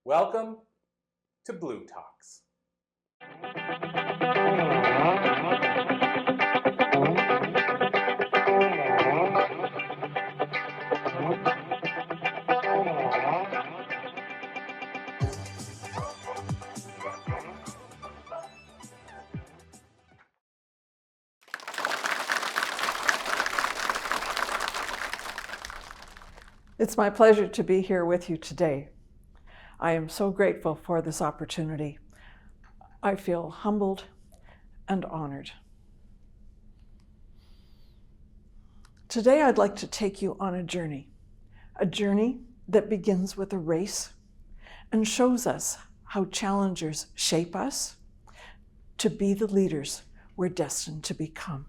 Welcome to Blue Talks. It's my pleasure to be here with you today. I am so grateful for this opportunity. I feel humbled and honored. Today I'd like to take you on a journey that begins with a race and shows us how challengers shape us to be the leaders we're destined to become.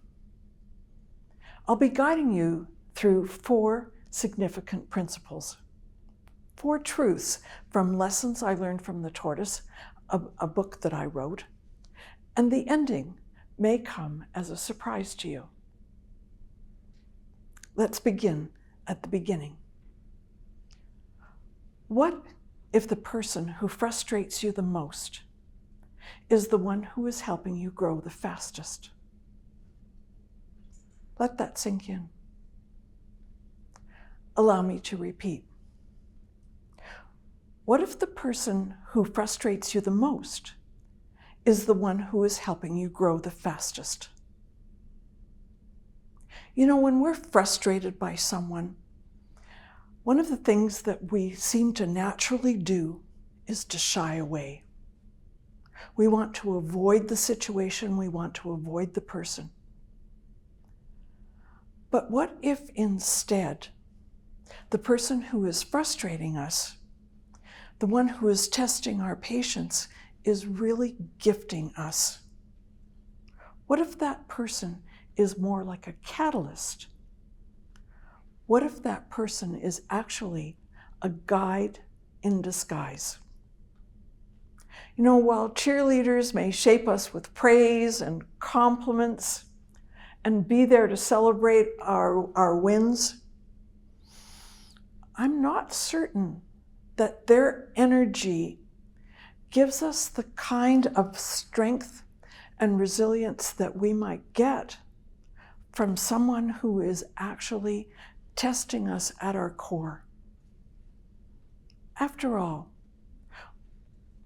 I'll be guiding you through 4 significant principles, 4 truths from lessons I learned from the Tortoise, a book that I wrote, and the ending may come as a surprise to you. Let's begin at the beginning. What if the person who frustrates you the most is the one who is helping you grow the fastest? Let that sink in. Allow me to repeat. What if the person who frustrates you the most is the one who is helping you grow the fastest? You know, when we're frustrated by someone, one of the things that we seem to naturally do is to shy away. We want to avoid the situation, we want to avoid the person. But what if instead, the person who is frustrating us, the one who is testing our patience, is really gifting us? What if that person is more like a catalyst? What if that person is actually a guide in disguise? You know, while cheerleaders may shape us with praise and compliments and be there to celebrate our wins, I'm not certain that their energy gives us the kind of strength and resilience that we might get from someone who is actually testing us at our core. After all,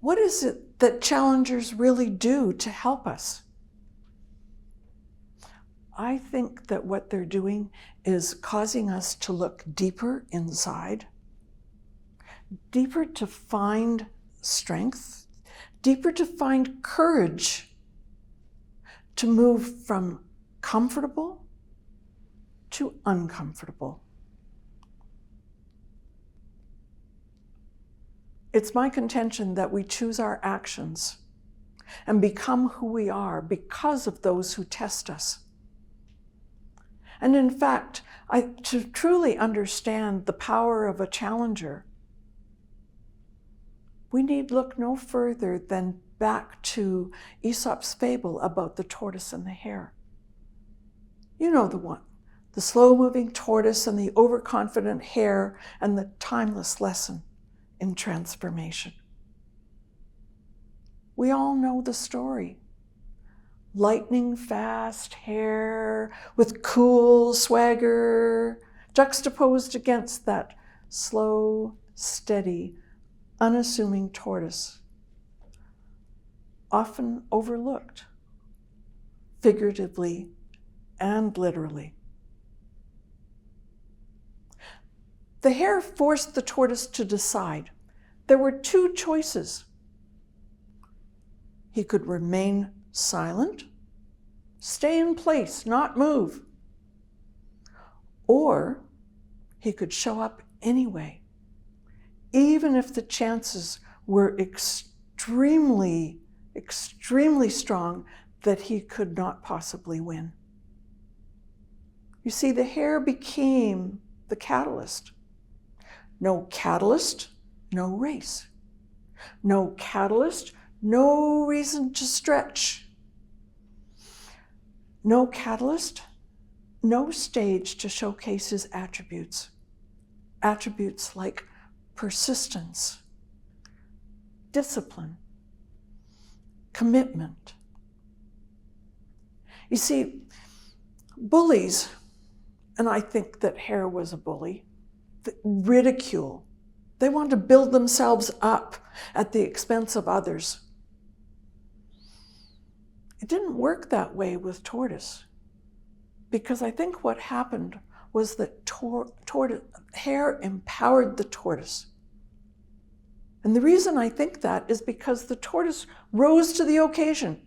what is it that challengers really do to help us? I think that what they're doing is causing us to look deeper inside, deeper to find strength, deeper to find courage to move from comfortable to uncomfortable. It's my contention that we choose our actions and become who we are because of those who test us. And in fact, to truly understand the power of a challenger, we need look no further than back to Aesop's fable about the tortoise and the hare. You know the one, the slow-moving tortoise and the overconfident hare and the timeless lesson in transformation. We all know the story. Lightning fast hare with cool swagger, juxtaposed against that slow, steady, unassuming tortoise, often overlooked, figuratively and literally. The hare forced the tortoise to decide. There were 2 choices. He could remain silent, stay in place, not move. Or he could show up anyway, even if the chances were extremely, extremely strong that he could not possibly win. You see, the hare became the catalyst. No catalyst, no race. No catalyst, no reason to stretch. No catalyst, no stage to showcase his attributes. Attributes like persistence, discipline, commitment. You see, bullies, and I think that Hare was a bully, ridicule. They want to build themselves up at the expense of others. It didn't work that way with Tortoise, because I think what happened was that Hare empowered the Tortoise. And the reason I think that is because the Tortoise rose to the occasion.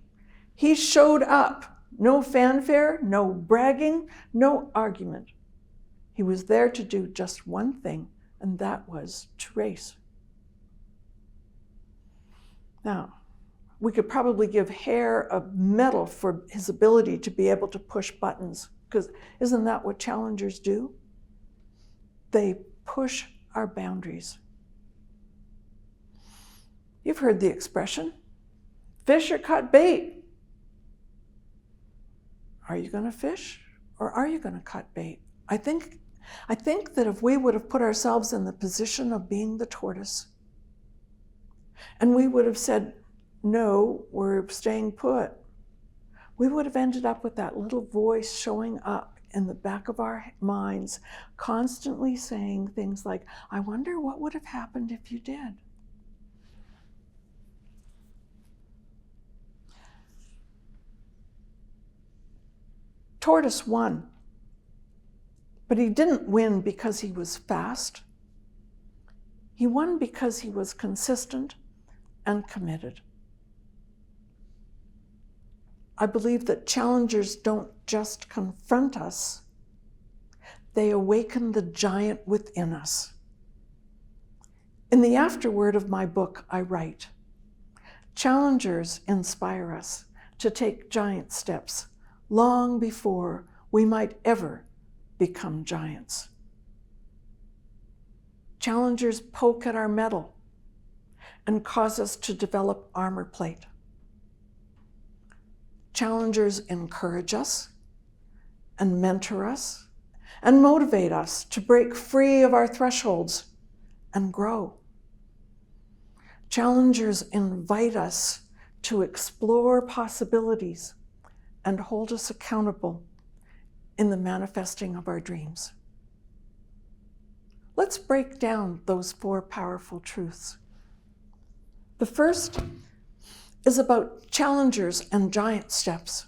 He showed up. No fanfare, no bragging, no argument. He was there to do just one thing, and that was to race. Now, we could probably give Hare a medal for his ability to be able to push buttons, because isn't that what challengers do? They push our boundaries. You've heard the expression, fish or cut bait. Are you going to fish or are you going to cut bait? I think that if we would have put ourselves in the position of being the tortoise, and we would have said, no, we're staying put, we would have ended up with that little voice showing up in the back of our minds, constantly saying things like, I wonder what would have happened if you did. Tortoise won, but he didn't win because he was fast. He won because he was consistent and committed. I believe that challengers don't just confront us, they awaken the giant within us. In the afterword of my book, I write, challengers inspire us to take giant steps long before we might ever become giants. Challengers poke at our mettle and cause us to develop armor plate. Challengers encourage us and mentor us and motivate us to break free of our thresholds and grow. Challengers invite us to explore possibilities and hold us accountable in the manifesting of our dreams. Let's break down those 4 powerful truths. The first is about challengers and giant steps.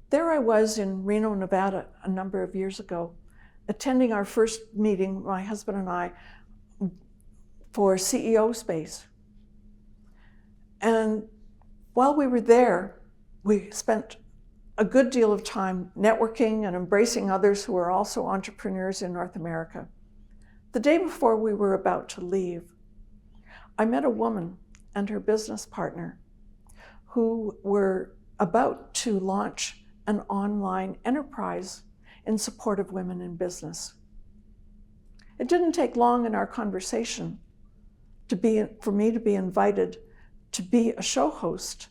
There I was in Reno, Nevada, a number of years ago, attending our first meeting, my husband and I, for CEO space. And while we were there, we spent a good deal of time networking and embracing others who are also entrepreneurs in North America. The day before we were about to leave, I met a woman and her business partner who were about to launch an online enterprise in support of women in business. It didn't take long in our conversation for me to be invited to be a show host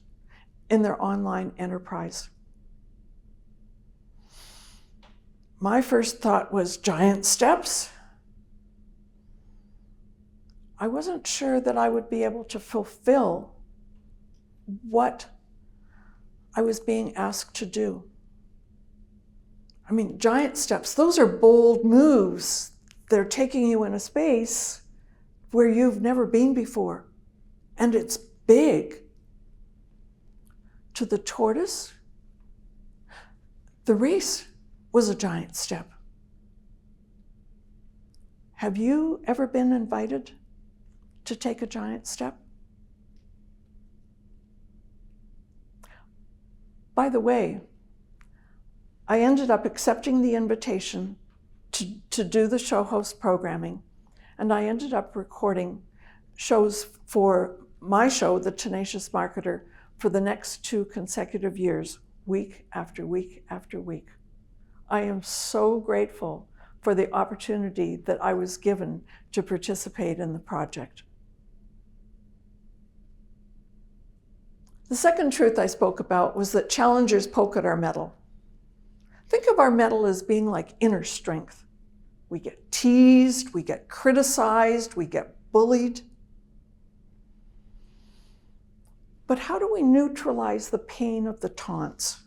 in their online enterprise. My first thought was giant steps. I wasn't sure that I would be able to fulfill what I was being asked to do. I mean, giant steps, those are bold moves. They're taking you in a space where you've never been before, and it's big. To the tortoise, the race was a giant step. Have you ever been invited to take a giant step? By the way, I ended up accepting the invitation to do the show host programming, and I ended up recording shows for my show, The Tenacious Marketer, for the next 2 consecutive years, week after week after week. I am so grateful for the opportunity that I was given to participate in the project. The second truth I spoke about was that challengers poke at our mettle. Think of our mettle as being like inner strength. we get teased, we get criticized, we get bullied. But how do we neutralize the pain of the taunts?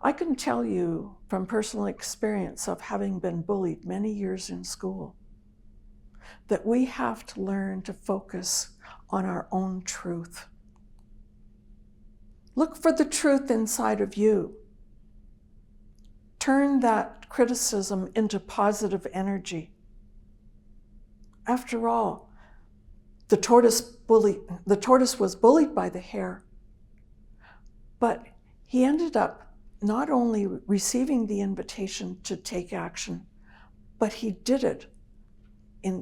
I can tell you from personal experience of having been bullied many years in school that we have to learn to focus on our own truth. Look for the truth inside of you. Turn that criticism into positive energy. After all, the tortoise was bullied by the hare, but he ended up not only receiving the invitation to take action, but he did it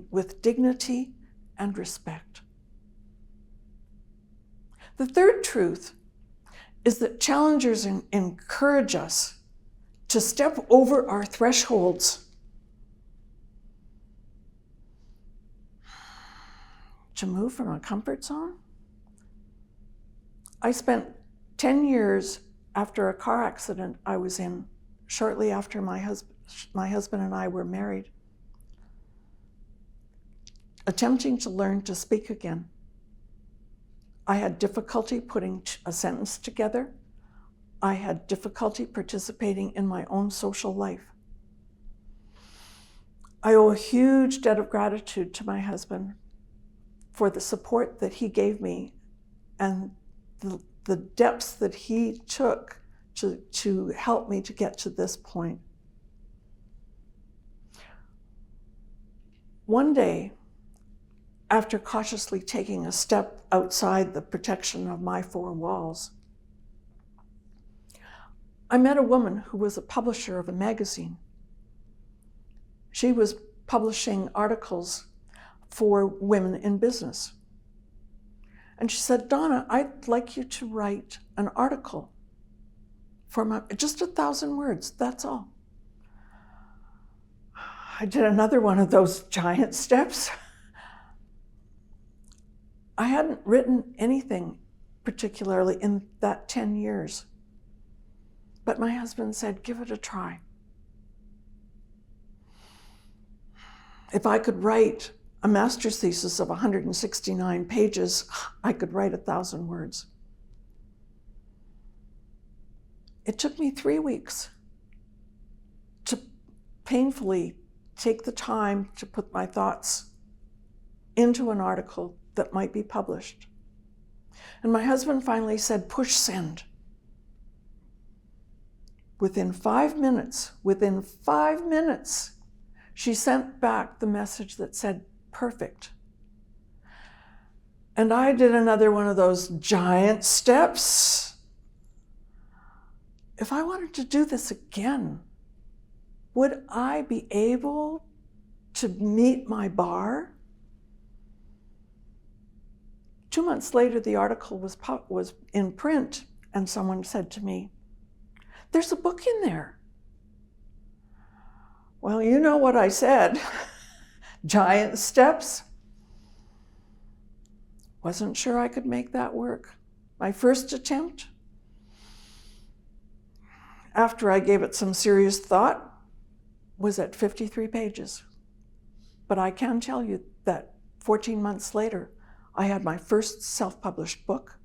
with dignity and respect. The third truth is that challengers encourage us to step over our thresholds, to move from a comfort zone. I spent 10 years after a car accident I was in, shortly after my husband and I were married, attempting to learn to speak again. I had difficulty putting a sentence together. I had difficulty participating in my own social life. I owe a huge debt of gratitude to my husband for the support that he gave me and the depths that he took to help me to get to this point. One day, after cautiously taking a step outside the protection of my four walls, I met a woman who was a publisher of a magazine. She was publishing articles for women in business. And she said, "Donna, I'd like you to write an article for just 1,000 words, that's all." I did another one of those giant steps. I hadn't written anything particularly in that 10 years. But my husband said, "Give it a try." If I could write a master's thesis of 169 pages, I could write 1,000 words. It took me 3 weeks to painfully take the time to put my thoughts into an article that might be published. And my husband finally said, "Push send." Within 5 minutes, she sent back the message that said, "Perfect." And I did another one of those giant steps. If I wanted to do this again, would I be able to meet my bar? 2 months later, the article was in print, and someone said to me, "There's a book in there." Well, you know what I said. Giant steps. Wasn't sure I could make that work. My first attempt, after I gave it some serious thought, was at 53 pages. But I can tell you that 14 months later, I had my first self-published book,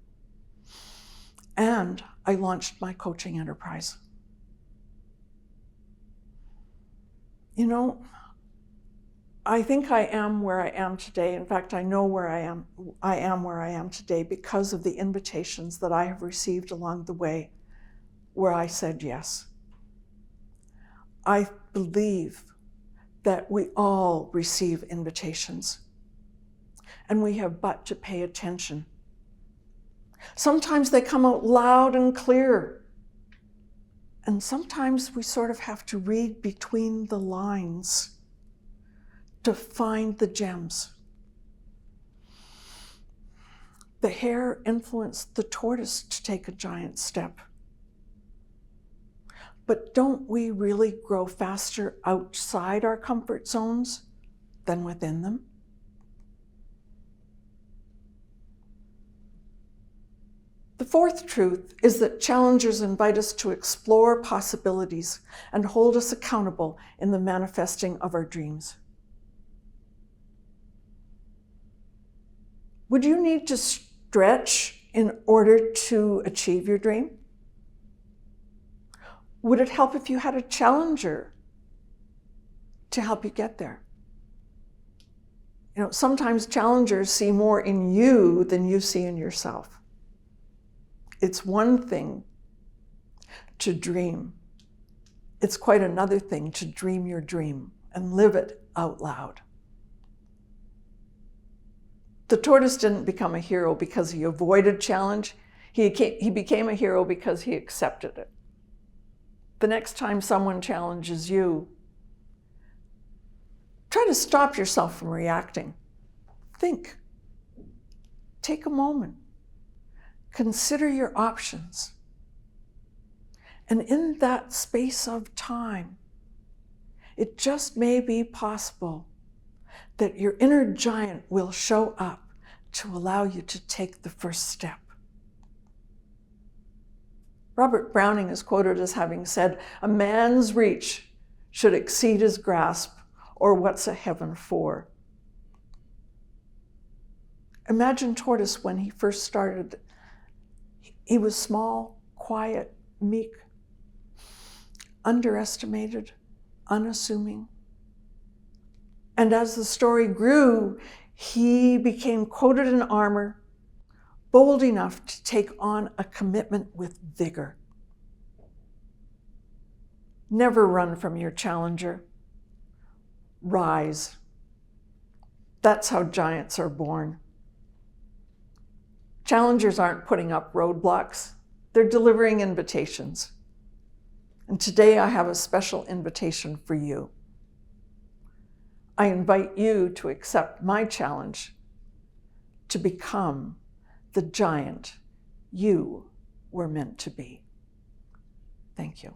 and I launched my coaching enterprise. You know, I think I am where I am today. In fact, I know where I am where I am today because of the invitations that I have received along the way where I said yes. I believe that we all receive invitations, and we have but to pay attention. Sometimes they come out loud and clear, and sometimes we sort of have to read between the lines to find the gems. The hare influenced the tortoise to take a giant step. But don't we really grow faster outside our comfort zones than within them? The fourth truth is that challengers invite us to explore possibilities and hold us accountable in the manifesting of our dreams. Would you need to stretch in order to achieve your dream? Would it help if you had a challenger to help you get there? You know, sometimes challengers see more in you than you see in yourself. It's one thing to dream. It's quite another thing to dream your dream and live it out loud. The tortoise didn't become a hero because he avoided challenge. He became a hero because he accepted it. The next time someone challenges you, try to stop yourself from reacting. Think. Take a moment. Consider your options. And in that space of time, it just may be possible that your inner giant will show up to allow you to take the first step. Robert Browning is quoted as having said, "A man's reach should exceed his grasp, or what's a heaven for?" Imagine Tortoise when he first started. He was small, quiet, meek, underestimated, unassuming. And as the story grew, he became coated in armor, bold enough to take on a commitment with vigor. Never run from your challenger. Rise. That's how giants are born. Challengers aren't putting up roadblocks. They're delivering invitations. And today I have a special invitation for you. I invite you to accept my challenge to become the giant you were meant to be. Thank you.